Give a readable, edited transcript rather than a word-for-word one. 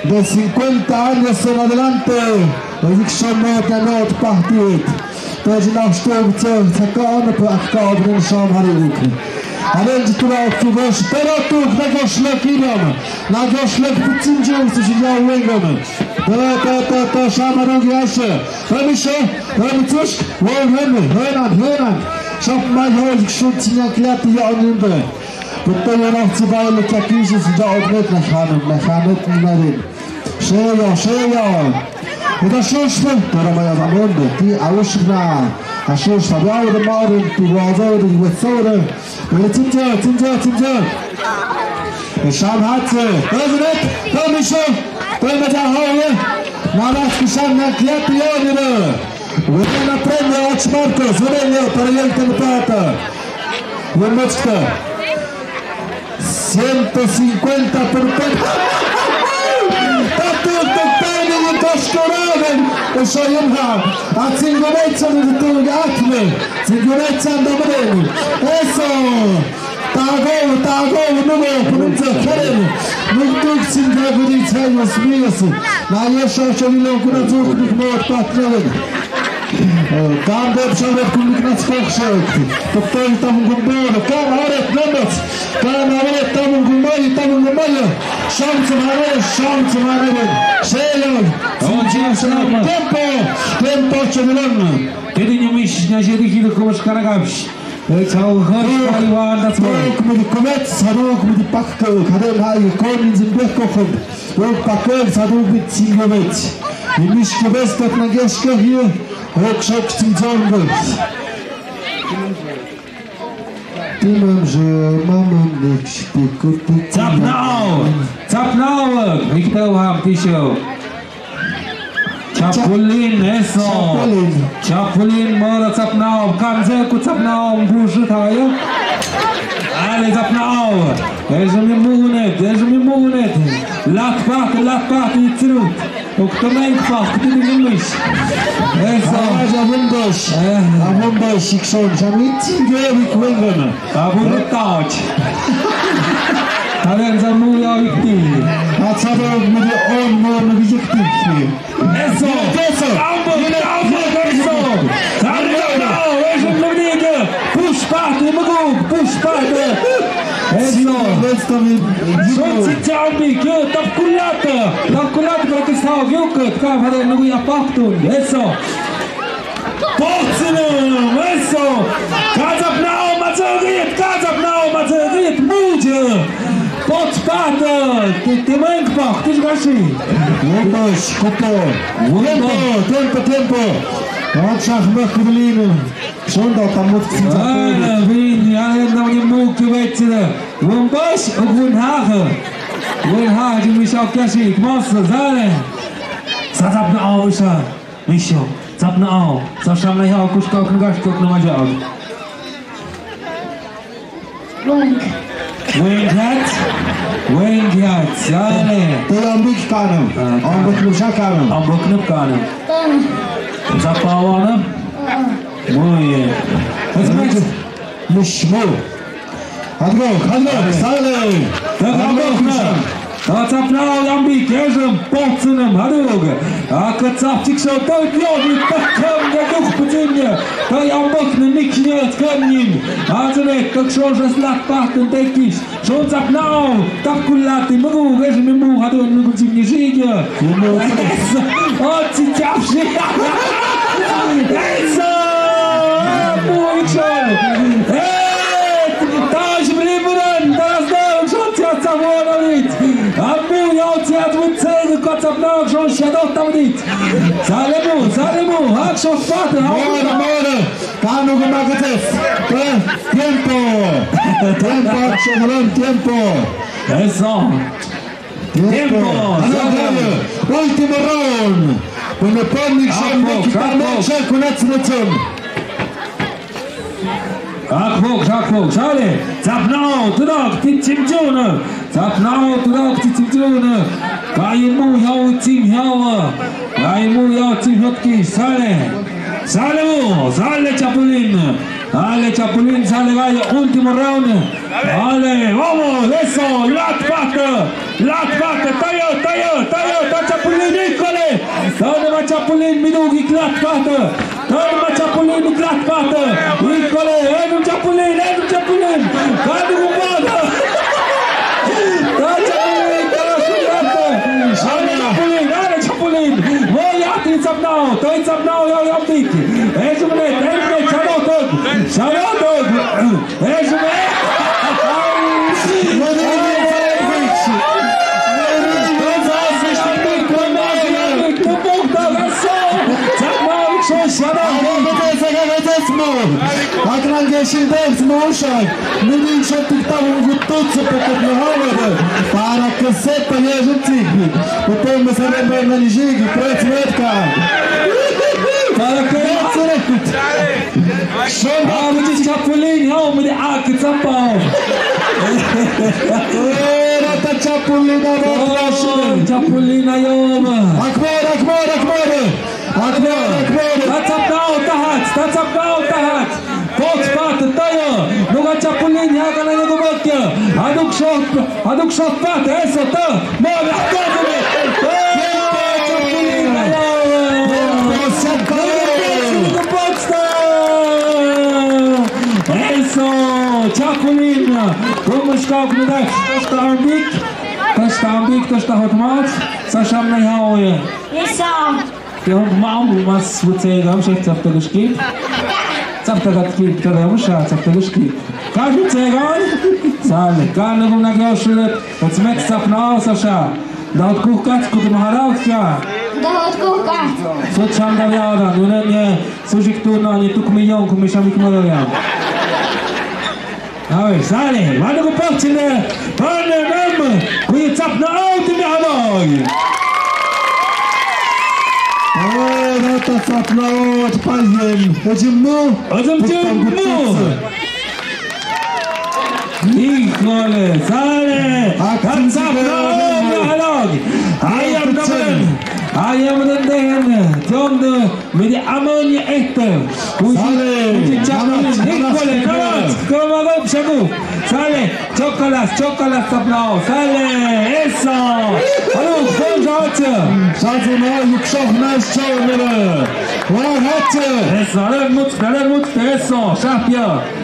de 50 años en adelante, ich schon mehr der Notpartiet. Da ist noch stimmt, zakon, akkav, den schon haruki. Ale tu tu wiesz, teraz tu na szlak idą, na szlak pucindził, co się działo łęgamy. To szama rogi jeszcze. Robi się, robi coś, łęgamy, hörnan. Szop ma chodź, krzutci na kliaty, ja on nie wie. To ja noch zu bauen, jak już jest da odmet na chanet na ryn. Szeja. I to szóstwe, to moja zamondy, ty a już na. A szóstwa, biały do moryn, ty łazowy, ty wesoły. Ale cinca. Szam hatce. Rozumiem? To mi się, to ma zachowie. Na nas szam na kliaty, ja nie wiem. Wyjdę na premię od czmarka, zwymienię, parajękę na pata. Jemeczkę. 150 por penta. Tato totalnie nieposzkodowym. Szojemha. A cyngoreca do tego akmy. Cyngoreca dobrym. Eso. Tago, numer, ponumca, kerem. Nuktuk cyngoreca nie śmieje się. Na jeszcze oszczeliną kunacównych mod partnerem. Tam dobrze kulik na skokszek. To ktoś tam gumbono. Kanaret tam gumbono. Szanse marę. Szeją. Tempo czerwone. Kiedy nie myślisz na ziemi, kiedy komuś karagawś. Cały chodź, paliwan, na cmoj. Komet, sadok, mi pakkę, kadel haj, konin zimbech kochom. Pakkę, sadok, mi cingowiec. I miszkę bestek na gieszkę hier. Rokszok cindzongowiec. Tymem, że mamy niech śpi, kuty. Capnał! Wiktołam, tysiąc. Chapulin, eso. Chapulin, mora capnał. Kanzeku capnał, burzy tajo. Ale capnał. Jeże mi munet. Lat i trud. Kto mękpach, kto nie myśl. Eso. A wądoś i ksiądz, a mi cingewik węgana. A wądoć. Ale za mój ojty. A co to będzie on, gdzie ktoś? Eso! Ambo! Tarnał! Leżę na mnie! Puść paty, puść paty! Eso! Słońce ciągnik, tam kulata, jak jest stał wielka, taka wada na mój apartun. Eso! Porcynum! Eso! Kazapnał maceryt, mudzie! Podpada! Ty mękpach, tyś gaszy! Łoboś, tempo! Oczach mechwiliny. Żądał tam mówcy za ale win, ja jedną nie mógł wejdzie. Łoboś, ogólnhache. Ogólnhache, ty myślał kasik, mocno, zale. Zapnał, Misio, zapnał. Zaszam na jał, kuszkał, knugaszkał, knamadział. Węgiat, zale. To ambik kanem, ambik lusza kanem. Ambok kanem. Zapałane? Moje. Myśmy. Hadrok, stale. To zapnał ambik, jeżem, pocynem, hadrok. A kacapcik się to wiowi, tak kamnia duch podziemnie. To ambok nikt nie odkamnim. A zrek, to książę z lat pachtem tekiś. Że zapnał, tak kulaty, mogą wierzyć mi mu, hadrok, mogą ci nie żyje. O, ci ciapszy. Eso! Mój książę. Taż bryburan, teraz dałem książę całonowic. A mój ojciec wódcy, kocapnał książę dostał nic. Zale mu, a książę paty. More, kanu go magates. Tiempo. Eso. Ultimo round. Ponepomnik się mecz, koniec meczem. Akvok, szale. Zapnał, tudok, ty cimdzione. Kajmu ją cimhiała. Sale Chapulin. Sale gallo, último round. Ale, vamos, eso, lat pata, tayo. Chapolin minugi glattvatten. Tolma Chapolin i glattvatten. Ikole, Edum Chapolin. Kan du gå bada? Chapolin. Voi jahti Sapnao. Toi Sapnao ja jamtiki. Ensimmäinen, Charlotte. Ensimmäinen. Agradecimento, moșa, nu din ce pictam un gutuță pe cât ne hamără, para căsetă ne ajuțică, putem să rămân în jigă, preț medca. Para că e țărăcut. Am zis Chapolin, iau mă de acă țapau. Rata Chapolina, Chapolina, iau mă. Acmor. Stați apnau tahat. Poți fată, tăiă. Nu ca Chapolin, ia ca la nego băchă. Aduc șoc fată, eso, tă. Mă, acolo-me. Chapolina, iau mă. Nu poți, tă. Eso, Chapolina. Cum își cau când dați? Tosta ambik, tosta hotmat. Sasham na iau e. Eso. Ja, mam was wycegam, że chcę tego szkip. Co tego szkip, które muszę, co tego szkip. Każdy wycegam, sale, każdy go nagroszy, to cmek sapnał, sasza. Da odkuchać, kuty maharawcia. Da odkuchać. Co trzeba da wiada, nie, służyk tu, no, nie tuk milionku, myszami kmorowiam. Dawaj, sale, mamy go powcinę, pane nam, kuj capna auty mianoj. Rata Sapnao, odpaliem. Chodzimy? Ikole, sale, kan Sapnao, I am the den, John med det ammonia efter. Kom upp, Shagu. Sale, chocolate Sapnao. Sale, eso. Hallo, kom Schatze. Schatze, mal, du schaff nice show, bitte. Wow, Hatze. Eso, alles Mut, eso. Schaff ja.